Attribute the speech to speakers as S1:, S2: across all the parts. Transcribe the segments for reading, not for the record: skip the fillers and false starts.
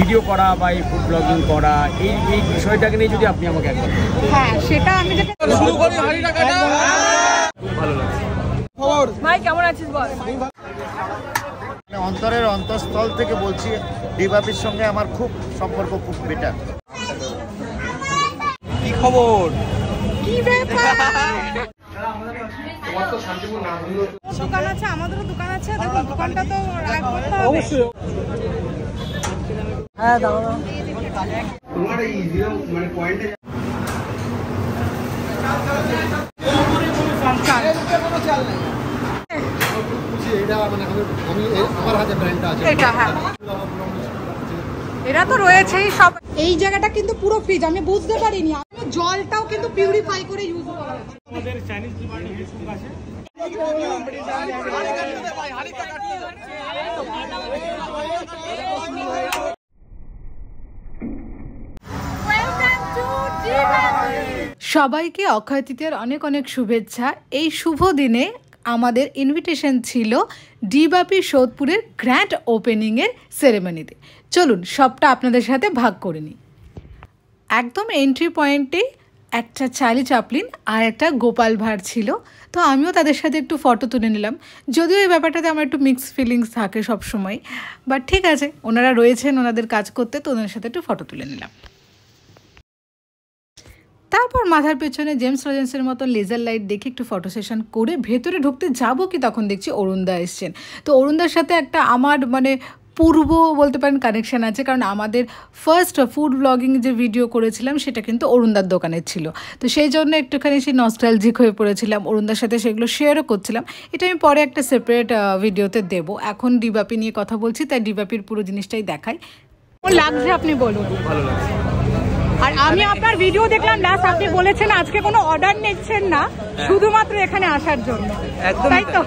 S1: Video করা বা এই ফুড ব্লগিং করা এই বিষয়টাকে নিয়ে যদি আপনি আমাকে একবার।
S2: হ্যাঁ, সেটা আমি
S1: শুরু করি হাঁড়িটা কাটা। খুব ভালো লাগে।
S2: ভাই কেমন আছিস বল?
S3: অন্তরের অন্তঃস্থল থেকে বলছি, ডিবাপির সঙ্গে আমার খুব সম্পর্ক, খুব বেটার।
S1: কি খবর?
S2: কি ব্যাপার? দোকান আছে, আমাদেরও দোকান আছে। দেখুন দোকানটা তো রাখবো তো অবশ্যই। হ্যাঁ দাও তোমার এই জিরো মানে পয়েন্টে এরা তো রয়েছেই সব। এই জায়গাটা কিন্তু পুরো ফ্রিজ, আমি বুঝতে পারিনি। জলটাও কিন্তু পিউরিফাই করে ইউজ করা হচ্ছে। আমাদের চাইনিজ ডিমান্ড ফেসবুক আছে।
S4: সবাইকে অক্ষয় তৃতীয়ার অনেক অনেক শুভেচ্ছা। এই শুভ দিনে আমাদের ইনভিটেশন ছিল ডিবাপি সোদপুরের গ্র্যান্ড ওপেনিংয়ের সেরেমনিতে। চলুন সবটা আপনাদের সাথে ভাগ করে নিই। একদম এন্ট্রি পয়েন্টে একটা চার্লি চ্যাপলিন আর একটা গোপাল ভাঁড় ছিল। তো আমিও তাদের সাথে একটু ফটো তুলে নিলাম। যদিও এই ব্যাপারটাতে আমার একটু মিক্সড ফিলিংস থাকে সবসময়, বাট ঠিক আছে, ওনারা রয়েছেন ওনাদের কাজ করতে, তো ওনাদের সাথে একটু ফটো তুলে নিলাম। তারপর মাথার পেছনে জেমস রজেন্সের মতো লেজার লাইট দেখে একটু ফটো সেশন করে ভেতরে ঢুকতে যাব কি তখন দেখছি অরুণদা এসছেন। তো অরুণদার সাথে একটা আমার মানে পূর্ব বলতে পারেন কানেকশান আছে, কারণ আমাদের ফার্স্ট ফুড ব্লগিং যে ভিডিও করেছিলাম সেটা কিন্তু অরুণদার দোকানের ছিল। তো সেই জন্য একটুখানি সেই নস্টালজিক হয়ে পড়েছিলাম, অরুণদার সাথে সেগুলো শেয়ারও করছিলাম। এটা আমি পরে একটা সেপারেট ভিডিওতে দেবো। এখন ডিবাপি নিয়ে কথা বলছি, তাই ডিবাপির পুরো জিনিসটাই দেখাই।
S2: লাগছে আপনি বলুন।
S1: ভালো লাগে।
S2: আর আমি আপনার ভিডিও দেখলাম লাস্ট, আপনি বলেছেন আজকে কোনো অর্ডার নিচ্ছেন না, শুধুমাত্র এখানে আসার জন্য, তাই তো?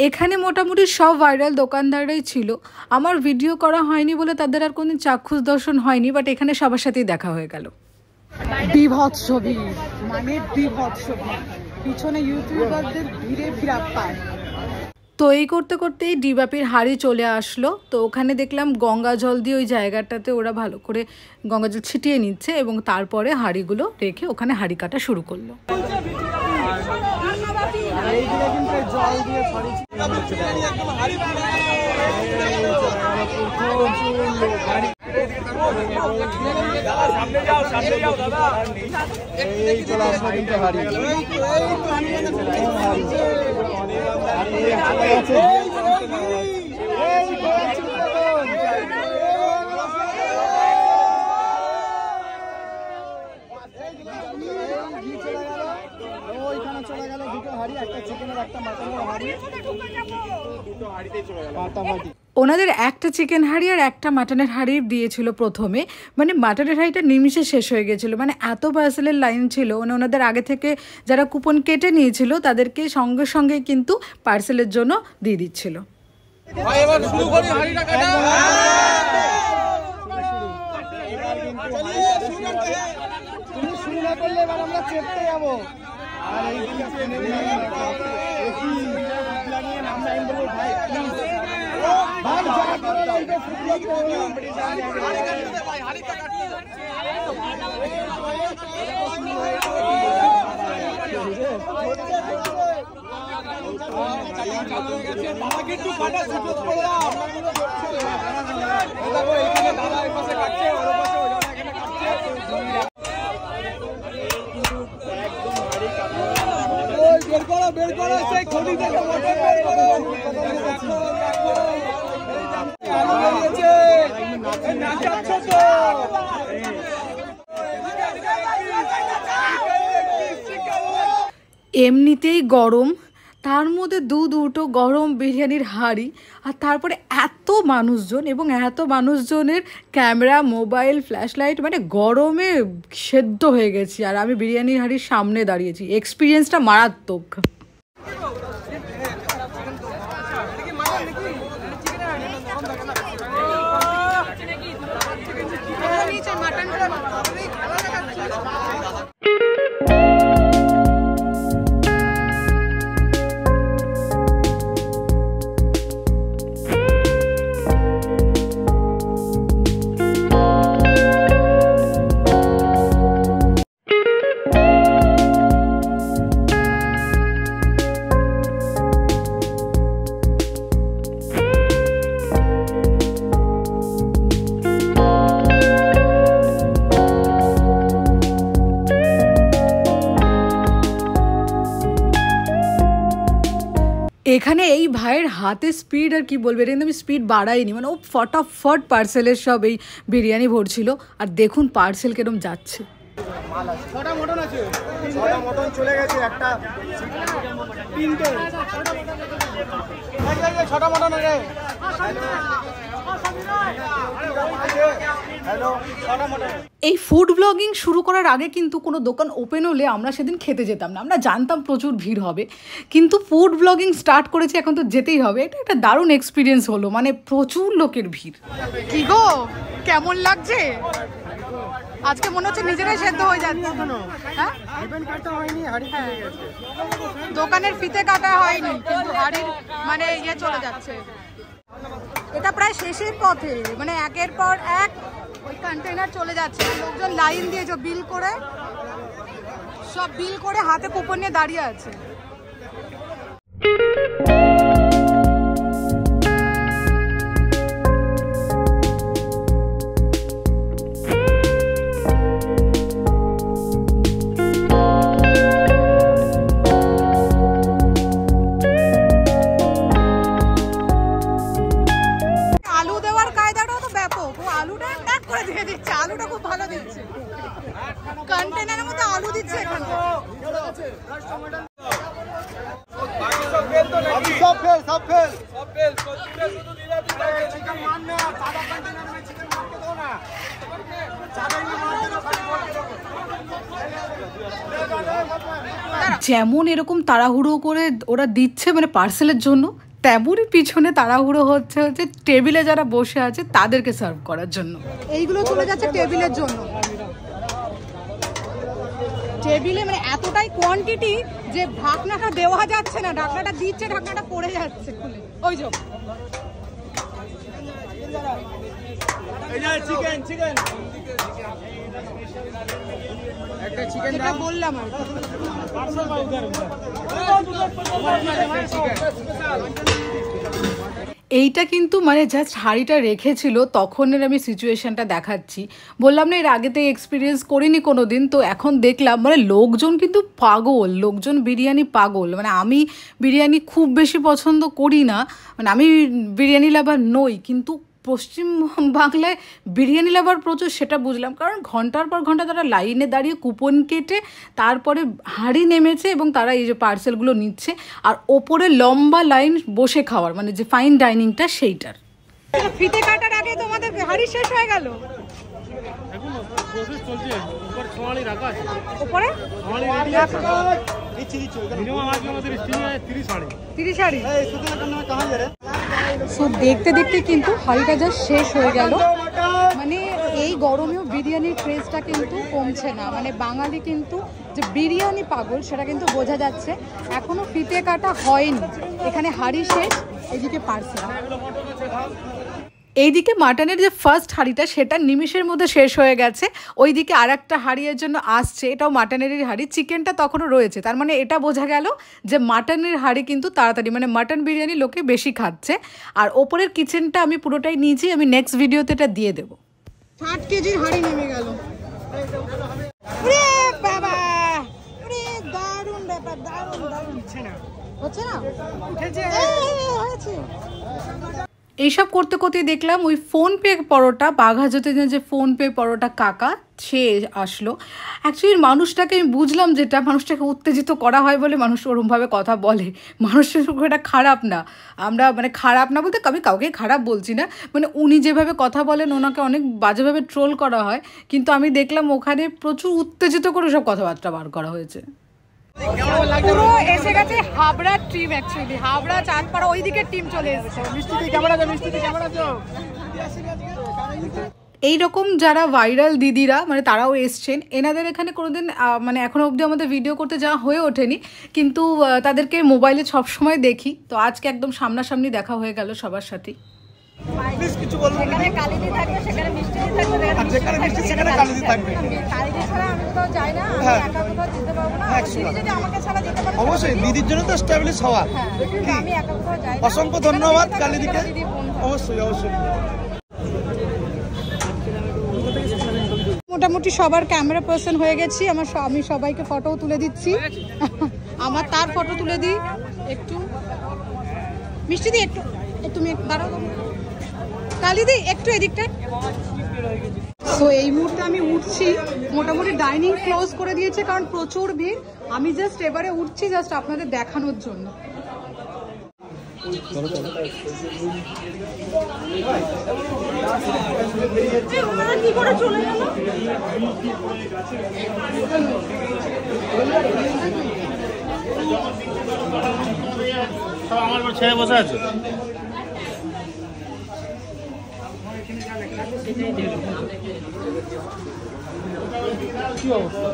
S4: এখানে মোটামুটি সব ভাইরাল দোকানদাররাই ছিল। আমার ভিডিও করা হয়নি বলে তাদের আর কোনো চাক্ষুষ দর্শন হয়নি, বাট এখানে সবার সাথেই দেখা হয়ে গেল।
S2: বিভৎস ভিড়, মানে বিভৎস ভিড়, পিছনে ইউটিউবারদের ভিড়ে ভিড়া পায়।
S4: তো এই করতে করতেই ডিবাপির হাঁড়ি চলে আসলো। তো ওখানে দেখলাম গঙ্গা জল দিয়ে ওই জায়গাটাতে ওরা ভালো করে গঙ্গা জল ছিটিয়ে নিচ্ছে এবং তারপরে হাঁড়িগুলো রেখে ওখানে হাঁড়ি কাটা শুরু করলো। ওনাদের একটা চিকেন হাঁড়ি আর একটা মাটনের হাঁড়ি দিয়েছিল প্রথমে। মানে মাটনের হাঁড়িটা নিমিষে শেষ হয়ে গেছিলো, মানে এত পার্সেলের লাইন ছিল। মানে ওনাদের আগে থেকে যারা কুপন কেটে নিয়েছিল তাদেরকে সঙ্গে সঙ্গে কিন্তু পার্সেলের জন্য দিয়ে দিচ্ছিল। এমনিতেই গরম, তার মধ্যে দুটো গরম বিরিয়ানির হাঁড়ি, আর তারপরে এত মানুষজন এবং এত মানুষজনের ক্যামেরা, মোবাইল, ফ্ল্যাশ লাইট, মানে গরমে সেদ্ধ হয়ে গেছি। আর আমি বিরিয়ানির হাঁড়ির সামনে দাঁড়িয়েছি, এক্সপিরিয়েন্সটা মারাত্মক। এখানে এই ভাইয়ের হাতে স্পিড আর কি বলবে, এটা কিন্তু আমি স্পিড বাড়াইনি, মানে ও ফটাফট পার্সেলের সব এই বিরিয়ানি ভরছিল। আর দেখুন পার্সেল কিরম যাচ্ছে।
S3: ছটা মটন আছে, ছটা মটন চলে গেছে, একটা তিনটে ছটা মটন আছে।
S4: এই ফুড ব্লগিং শুরু করার আগে কিন্তু কোনো দোকান ওপেন হলে আমরা সেদিন খেতে যেতাম না, আমরা জানতাম প্রচুর ভিড় হবে, কিন্তু ফুড ব্লগিং স্টার্ট করেছি এখন তো যেতেই হবে। এটা একটা দারুণ এক্সপিরিয়েন্স হলো, মানে প্রচুর লোকের ভিড়।
S2: কি গো কেমন লাগছে? আজকে মনে হচ্ছে নিজেরাই সেদ্ধ হয়ে যাচ্ছে। হ্যাঁ, দোকানের ফিতে কাটা হয়নি কিন্তু হাড়ির মানে ইয়ে চলে যাচ্ছে। এটা প্রায় শেষের পথে, মানে একের পর এক ওই কন্টেনার চলে যাচ্ছে। লোকজন লাইন দিয়ে যে বিল করে, সব বিল করে হাতে কুপন নিয়ে দাঁড়িয়ে আছে। আলুটা খুব ভালো দিচ্ছে, কন্টেনারের মধ্যে আলু দিচ্ছে এখানে।
S4: যেমন এরকম তাড়াহুড়ো করে ওরা দিচ্ছে মানে পার্সেলের জন্য, তেমনই পিছনে তাড়াহুড়ো হচ্ছে টেবিলে যারা বসে আছে তাদেরকে সার্ভ করার জন্য।
S2: এইগুলো চলে যাচ্ছে টেবিলের জন্য। টেবিলে মানে এতটাই কোয়ান্টিটি যে ঢাকনাটা দেওয়া যাচ্ছে না, ঢাকনাটা দিচ্ছে ঢাকনাটা পড়ে যাচ্ছে খুলে। ওই যে একটা চিকেন বললাম আর
S4: এইটা কিন্তু মানে জাস্ট হাঁড়িটা রেখেছিল তখনের আমি সিচুয়েশনটা দেখাচ্ছি। বললাম না এর আগেতে এক্সপিরিয়েন্স করিনি কোনো দিন, তো এখন দেখলাম মানে লোকজন কিন্তু পাগল, লোকজন বিরিয়ানি পাগল। মানে আমি বিরিয়ানি খুব বেশি পছন্দ করি না, মানে আমি বিরিয়ানি লাভার নই, কিন্তু পশ্চিম বাংলায় বিরিয়ানি লাভার প্রচুর, সেটা বুঝলাম। কারণ ঘন্টার পর ঘন্টা তারা লাইনে দাঁড়িয়ে কুপন কেটে তারপরে হাঁড়ি নেমেছে এবং তারা এই যে পার্সেলগুলো নিচ্ছে, আর ওপরে লম্বা লাইন বসে খাওয়ার, মানে যে ফাইন ডাইনিংটা সেইটার।
S2: ফিতে কাটার আগে তোমাদের হাঁড়ি শেষ হয়ে গেল। দেখতে দেখতে কিন্তু হাঁড়িটা যা শেষ হয়ে গেল। মানে এই গরমেও বিরিয়ানির ক্রেজটা কিন্তু কমছে না, মানে বাঙালি কিন্তু যে বিরিয়ানি পাগল সেটা কিন্তু বোঝা যাচ্ছে। এখনো ফিতে কাটা হয়নি, এখানে হাঁড়ি শেষ, এদিকে পার্সেল।
S4: এইদিকে মাটনের যে ফার্স্ট হাঁড়িটা সেটা নিমিষের মধ্যে শেষ হয়ে গেছে, ওইদিকে আর একটা হাঁড়ির জন্য আসছে, এটাও মাটনেরই হাঁড়ি। চিকেনটা তখনও রয়েছে, তার মানে এটা বোঝা গেল যে মাটনের হাঁড়ি কিন্তু তাড়াতাড়ি, মানে মাটন বিরিয়ানি লোকে বেশি খাচ্ছে। আর ওপরের কিচেনটা আমি পুরোটাই নিয়েছি, আমি নেক্সট ভিডিওতে এটা দিয়ে দেবো।
S2: 60 কেজির হাঁড়ি নেমে গেল। বাবা দারুণ ব্যাপার, দারুণ দারুণ। হচ্ছে না, উঠেছে, হয়েছে।
S4: এইসব করতে করতে দেখলাম ওই ফোনপে পরোটা, বাঘাযতীনে যে ফোনপে পরোটা কাকা সে আসলো। অ্যাকচুয়ালি মানুষটাকে আমি বুঝলাম যেটা, মানুষটাকে উত্তেজিত করা হয় বলে মানুষ ওরমভাবে কথা বলে। মানুষের এটা খারাপ না, আমরা মানে খারাপ না বলতে আমি কাউকে খারাপ বলছি না, মানে উনি যেভাবে কথা বলেন ওনাকে অনেক বাজেভাবে ট্রোল করা হয়, কিন্তু আমি দেখলাম ওখানে প্রচুর উত্তেজিত করে সব কথাবার্তা বার করা হয়েছে।
S2: পুরো এসে গেছে হাবড়ার টিম, অ্যাকচুয়ালি হাবড়া চাঁদপাড়া ওই দিকের টিম চলে এসেছে। মিষ্টি কেমন আছো? মিষ্টি কেমন আছো?
S4: এইরকম যারা ভাইরাল দিদিরা মানে তারাও এসছেন, এনাদের এখানে কোনোদিন মানে এখনও অবধি আমাদের ভিডিও করতে যাওয়া হয়ে ওঠেনি, কিন্তু তাদেরকে মোবাইলে সবসময় দেখি, তো আজকে একদম সামনাসামনি দেখা হয়ে গেল সবার সাথেই।
S3: কিছু বলবো,
S2: সেখানে কালিদি থাকবে, সেখানে মিষ্টি থাকবে,
S3: যেখানে মিষ্টি সেখানে কালিদি থাকবে।
S2: কালিদি ছাড়া আমি কোথাও যাই না, আমি একা কোথাও যেতে পারবো না। দিদি যদি আমাকে ছাড়া যেতে পারে
S3: অবশ্যই, দিদির জন্য তো এস্টাবলিশ হওয়া।
S2: আমি একা কোথাও যাই না।
S3: অসংখ্য ধন্যবাদ কালিদিকে। অবশ্যই অবশ্যই।
S2: মোটামুটি সবার ক্যামেরা পার্সন হয়ে গেছি, আমি সবাইকে ফটো তুলে দিচ্ছি। আমার তার ফটো তুলে দিই একটু। মিষ্টি দি একটু তুমি দাঁড়াও কালি দি একটু এদিকটা। তো এই মুহূর্তে আমি উঠছি, মোটামুটি ডাইনিং ক্লোজ করে দিয়েছে কারণ প্রচুর ভিড়। আমি জাস্ট এবারে উঠছি জাস্ট আপনাদের দেখানোর জন্য। কি করে চলে গেল?
S3: আমার ছেলে বসে আছে। কি অবস্থা?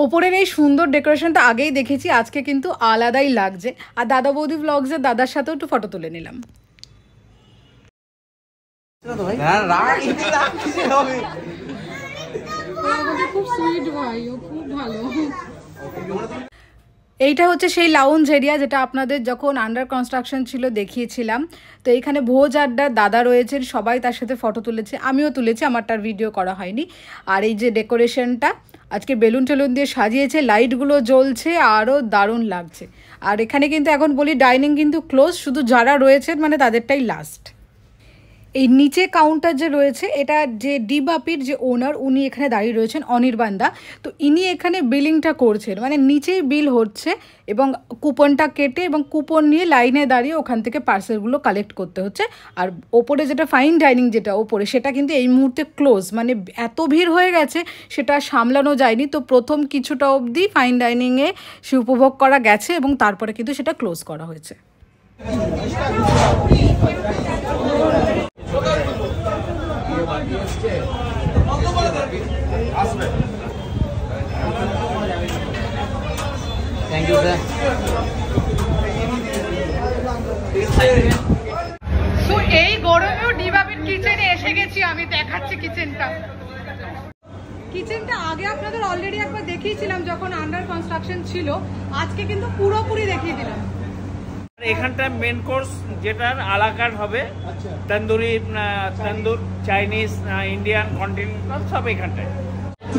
S4: ওপরের এই সুন্দর ডেকোরেশনটা আগেই দেখেছি, আজকে কিন্তু আলাদাই লাগছে। আর দাদা বৌদি ব্লগসের দাদার সাথেও একটু ফটো তুলে নিলাম।
S2: খুব সুইট ভাই, ও খুব ভালো।
S4: এইটা হচ্ছে সেই লাউঞ্জ এরিয়া যেটা আপনাদের যখন আন্ডার কনস্ট্রাকশন ছিল দেখিয়েছিলাম। তো এইখানে ভোজ আড্ডার দাদা রয়েছেন, সবাই তার সাথে ফটো তুলেছে, আমিও তুলেছি, আমারটার ভিডিও করা হয়নি। আর এই যে ডেকোরেশনটা আজকে বেলুন টেলুন দিয়ে সাজিয়েছে, লাইটগুলো জ্বলছে, আরও দারুণ লাগছে। আর এখানে কিন্তু এখন বলি ডাইনিং কিন্তু ক্লোজ, শুধু যারা রয়েছেন মানে তাদেরটাই লাস্ট। এই নিচে কাউন্টার যে রয়েছে, এটা যে ডিবাপির যে ওনার উনি এখানে দাঁড়িয়ে রয়েছেন, অনির্বাণ দা। তো ইনি এখানে বিলিংটা করছেন, মানে নিচেই বিল হচ্ছে এবং কুপনটা কেটে এবং কুপন নিয়ে লাইনে দাঁড়িয়ে ওখান থেকে পার্সেলগুলো কালেক্ট করতে হচ্ছে। আর ওপরে যেটা ফাইন ডাইনিং যেটা ওপরে, সেটা কিন্তু এই মুহূর্তে ক্লোজ, মানে এত ভিড় হয়ে গেছে সেটা সামলানো যায়নি। তো প্রথম কিছুটা অবধি ফাইন ডাইনিংয়ে সে উপভোগ করা গেছে এবং তারপরে কিন্তু সেটা ক্লোজ করা হয়েছে।
S1: Thank you sir.
S2: তো এই গরমেও ডিবাবির কিচেনে এসে গেছি আমি, দেখাচ্ছি কিচেনটা। কিচেনটা আগে আপনাদের অলরেডি একবার দেখিয়েছিলাম যখন আন্ডার কনস্ট্রাকশন ছিল, আজকে কিন্তু পুরোপুরি দেখিয়ে দিলাম।
S1: এখানটা মেন কোর্স যেটার আলাকাট হবে, তন্দুরি, তন্দুর, চাইনিজ, ইন্ডিয়ান, কন্টিনেন্টাল সব এখানটায়।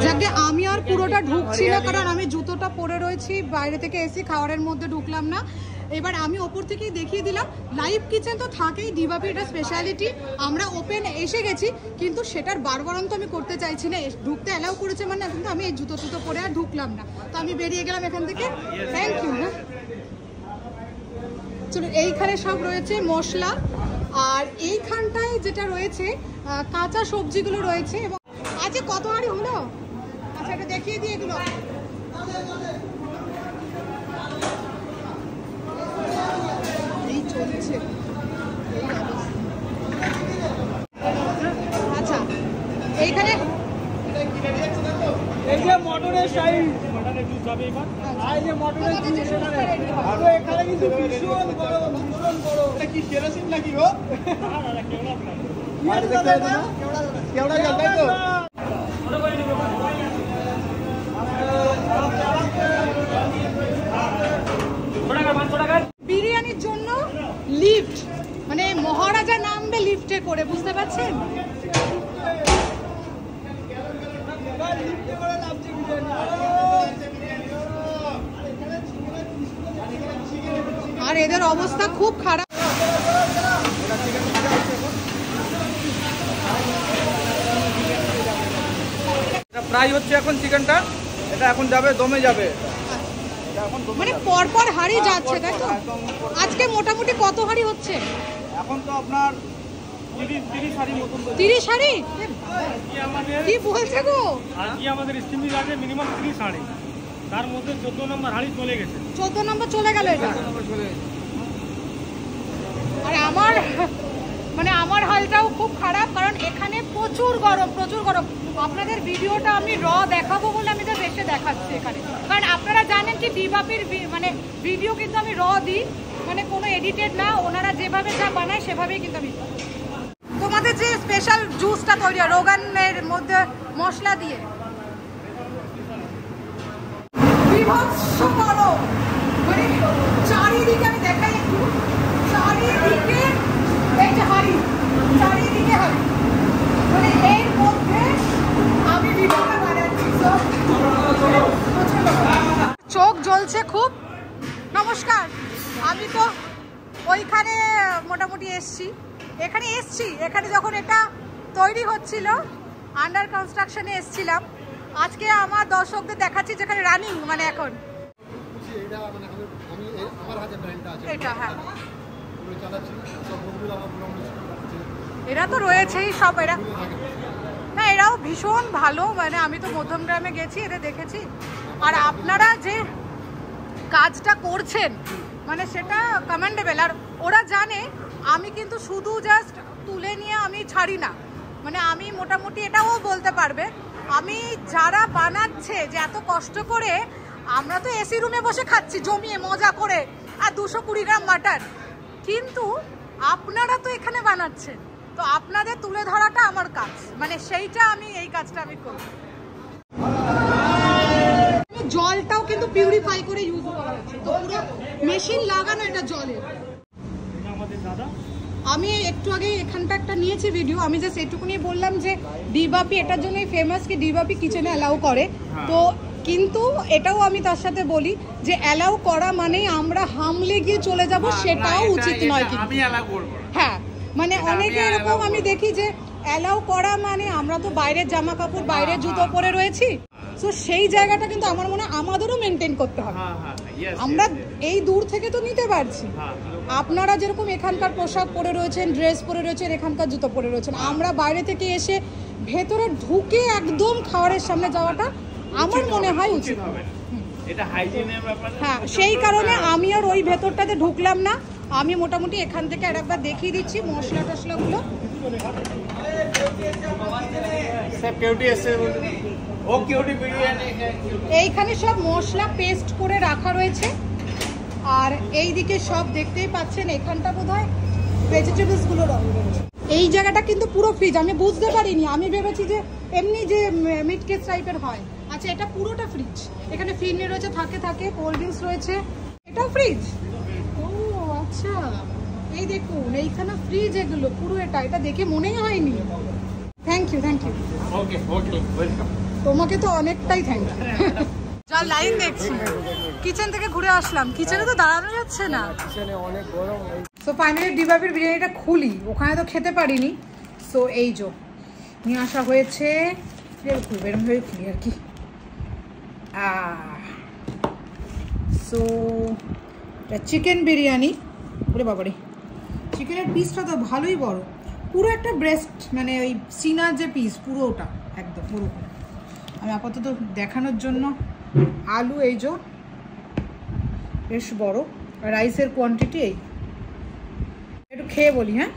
S2: যাকে আমি আর পুরোটা ঢুকছি না কারণ আমি জুতোটা পরে রয়েছি, বাইরে থেকে এসে খাবারের মধ্যে ঢুকলাম না। এবার আমি ওপর থেকেই দেখিয়ে দিলাম। লাইভ কিচেন তো থাকেই, ডিবাপির এটা স্পেশালিটি। আমরা ওপেন এসে গেছি কিন্তু সেটার বারবারন্ত আমি করতে চাইছি না, ঢুকতে অ্যালাউ করেছে মানে, কিন্তু আমি এই জুতো পরে আর ঢুকলাম না। তো আমি বেরিয়ে গেলাম এখান থেকে। Thank you. হ্যাঁ চলো, এইখানে সব রয়েছে মশলা, আর এইখানটায় যেটা রয়েছে কাঁচা সবজিগুলো রয়েছে। এবং আজকে কত হাঁড়ি হলো? আচ্ছা এটা দেখিয়ে দিই এগুলো। এই চলছে। আচ্ছা এইখানে
S3: এই যে মটনের সাইজ, মটনের জুস হবে এবার। আর যে মটনের জুস আর এখানে কিন্তু ভীষণ গরম, ভীষণ গরম। এটা কি কেরোসিন নাকি গো? না না, কেওড়া না। আর দেখতে হবে না, কেওড়া জল তাই তো।
S2: বিরিয়ানির জন্য লিফট, মানে মহারাজা নামবে লিফটে করে, বুঝতে পারছেন? আর এদের অবস্থা খুব খারাপ।
S3: ফ্রাই হচ্ছে এখন চিকেনটা, এটা এখন যাবে দমে যাবে,
S2: মানে পরপর হাঁড়ি যাচ্ছে তাই তো? আজকে মোটামুটি কত হাঁড়ি হচ্ছে?
S3: এখন তো আপনার 30 হাঁড়ি মতন।
S2: 30 হাঁড়ি? কি বলছে গো?
S5: আজকে আমাদের স্টিমিং আছে মিনিমাম 30 হাঁড়ি, তার মধ্যে 14 নম্বর হাঁড়ি চলে গেছে।
S2: 14 নম্বর চলে গেল এটা। আর আমার হালটাও খুব খারাপ কারণ এখানে প্রচুর গরম, প্রচুর গরম। আপনাদের ভিডিওটা আমি দেখাবো বলে আমি তো বেশি দেখাচ্ছি এখানে, কারণ আপনারা জানেন কি ডিবাপির মানে ভিডিও কিন্তু আমি দিই, মানে কোনো এডিটেড না, ওনারা যেভাবে যা বানায় সেভাবেই কিন্তু আমি। তোমাদের যে স্পেশাল জুসটা তৈরি হয় রোগানের মধ্যে মশলা দিয়ে, বিভৎস বড়, মানে চারিদিকে আমি দেখাই একটু, চারিদিকে এই যে হাড়ি, চারিদিকে হাড়ি, মানে এর মধ্যে আমি বিভিন্ন বানাচ্ছি। চোখ জ্বলছে খুব। নমস্কার, আমি তো ওইখানে মোটামুটি এখানে যখন এটা তৈরি হচ্ছিল, আন্ডার কনস্ট্রাকশনে এসছিলাম। আজকে আমার দর্শকদের দেখাচ্ছি যেখানে রানিং, মানে এখন এটা। হ্যাঁ, এরা তো রয়েছেই সব, এরা না, এরাও ভীষণ ভালো। মানে আমি তো মধ্যমগ্রামে গেছি, এদের দেখেছি। আর আপনারা যে কাজটা করছেন মানে সেটা কমেন্ডেবল। আর ওরা জানে আমি কিন্তু শুধু জাস্ট তুলে নিয়ে আমি ছাড়ি না, মানে আমি মোটামুটি এটাও বলতে পারবে আমি যারা বানাচ্ছে যে এত কষ্ট করে, আমরা তো এসি রুমে বসে খাচ্ছি জমিয়ে মজা করে আর 220 গ্রাম মাটন, কিন্তু আপনারা তো এখানে বানাচ্ছেন, তো আপনাদের তুলে ধরাটা আমার কাজ, মানে সেইটা আমি এই কাজটা আমি করি। জলটাও কিন্তু পিউরিফাই করে ইউজ করা হচ্ছে, তো পুরো মেশিন লাগানো এটা জলের। আমি একটু আগে এখানটা একটা নিয়েছি ভিডিও, আমি জাস্ট এটুকুনি বললাম যে ডিবাপি এটার জন্যই ফেমাস কি ডিবাপি কিচেনে অ্যালাউ করে। তো কিন্তু এটাও আমি তার সাথে বলি যে অ্যালাউ করা মানেই আমরা হামলে গিয়ে চলে যাব, সেটাও উচিত নয়। কিন্তু হ্যাঁ, মানে অনেকে এরকম আমি দেখি যে অ্যালাউ করা মানে আমরা তো বাইরের জামা কাপড় বাইরের জুতো পরে রয়েছি, তো সেই জায়গাটা কিন্তু আমার মনে হয় আমাদেরও মেনটেন করতে হবে। আমরা এই দূর থেকে তো নিতে পারছি, আপনারা যেরকম এখানকার পোশাক পরে রয়েছেন, ড্রেস পরে রয়েছেন, এখানকার জুতো পরে রয়েছেন, আমরা বাইরে থেকে এসে ভেতরে ঢুকে একদম খাবারের সামনে যাওয়াটা আমার মনে হয় উচিত হবে। হ্যাঁ, সেই কারণে আমি আর ওই ভেতরটাতে ঢুকলাম না। আমি মোটামুটি এখান থেকে আরেকবার দেখিয়ে দিচ্ছি মশলা টশলাগুলো। এইখানে সব মশলা পেস্ট করে রাখা রয়েছে, আর এইদিকে সব দেখতেই পাচ্ছেন এখানটা বোধহয় ভেজিটেবলস গুলো রয়েছে। এই জায়গাটা কিন্তু পুরো ফ্রিজ, আমি বুঝতে পারিনি, আমি ভেবেছি যে এমনি যে মিট কেস টাইপের হয়। আচ্ছা, এটা পুরোটা ফ্রিজ, এখানে ফিরনি রয়েছে, থাকে কোল্ড ড্রিঙ্কস রয়েছে, এটাও ফ্রিজ। ও আচ্ছা, এই দেখুন এইখানে ফ্রিজ, এগুলো পুরো এটা দেখে মনেই হয়নি। Thank you okay welcome. তোমাকে তো অনেকটাই থ্যাংক ইউ। যা লাইন দেখছি, কিচেন থেকে ঘুরে আসলাম, কিচেনে তো দাঁড়ানো যাচ্ছে না, কিচেনে অনেক গরম। সো ফাইনালি ডিবাপির বিরিয়ানিটা খুলি, ওখানে তো খেতে পারিনি। সো এই যে নিয়ে আসা হয়েছে, এরকম হয়ে খুলি আর কি। সো চিকেন বিরিয়ানি, ওরে বাবারে চিকেনের পিসটা তো ভালোই বড়, পুরো একটা ব্রেস্ট, মানে ওই সিনার যে পিস পুরোটা একদম ওরকম। আমি আপাতত দেখানোর জন্য আলু এই যে বেশ বড়, রাইসের কোয়ান্টিটি এই, একটু খেয়ে বলি। হ্যাঁ,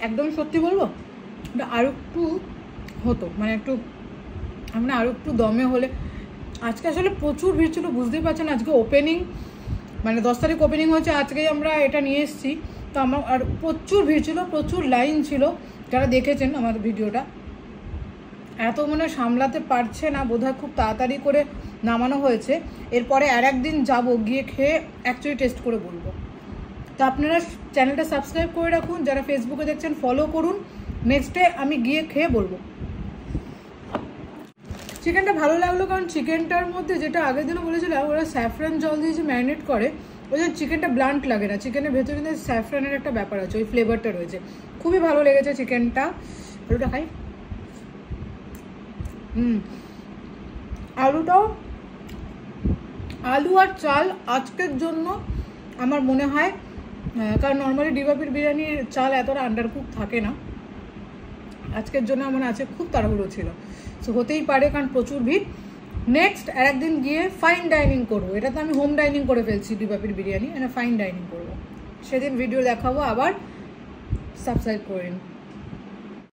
S2: একদম সত্যি বলবো, এটা আরও একটু হতো, মানে একটু আমরা আরও একটু দমে হলে। আজকে আসলে প্রচুর ভিড় ছিল, বুঝতেই পারছেন। আজকে ওপেনিং, মানে 10 তারিখ ওপেনিং হয়েছে, আজকেই আমরা এটা নিয়ে এসেছি। তো আমার আর প্রচুর ভিড় ছিল, প্রচুর লাইন ছিল। যারা দেখেছেন আমাদের ভিডিওটা, এত মনে সামলাতে পারছে না, বোধহয় খুব তাড়াতাড়ি করে নামানো হয়েছে। এরপরে আর একদিন যাবো, গিয়ে খেয়ে অ্যাকচুয়ালি টেস্ট করে বলবো। তো আপনারা চ্যানেলটা সাবস্ক্রাইব করে রাখুন, যারা ফেসবুকে দেখছেন ফলো করুন, নেক্সট ডে আমি গিয়ে খেয়ে বলবো। চিকেনটা ভালো লাগলো কারণ চিকেনটার মধ্যে, যেটা আগের দিনও বলেছিলাম, ওরা স্যাফরান জল দিয়ে যে ম্যারিনেট করে, ওই জন্য চিকেনটা ব্লান্ট লাগে না। চিকেনের ভেতরে কিন্তু স্যাফরানের একটা ব্যাপার আছে, ওই ফ্লেভারটা রয়েছে, খুবই ভালো লেগেছে চিকেনটা। আলুটা খাই, আলুটাও, আলু আর চাল আজকের জন্য আমার মনে হয়, কারণ নর্মালি ডিবাপির বিরিয়ানির চাল এতটা আন্ডারকুক থাকে না, আজকের জন্য আমার আছে খুব তাড়াহুড়ো ছিল। সো হতেই পারে কারণ প্রচুর ভিড়। নেক্সট আর একদিন গিয়ে ফাইন ডাইনিং করবো, এটা তো আমি হোম ডাইনিং করে ফেলছি ডিবাপির বিরিয়ানি, এটা ফাইন ডাইনিং করবো, সেদিন ভিডিও দেখাবো। আবার সাবস্ক্রাইব করে নিন।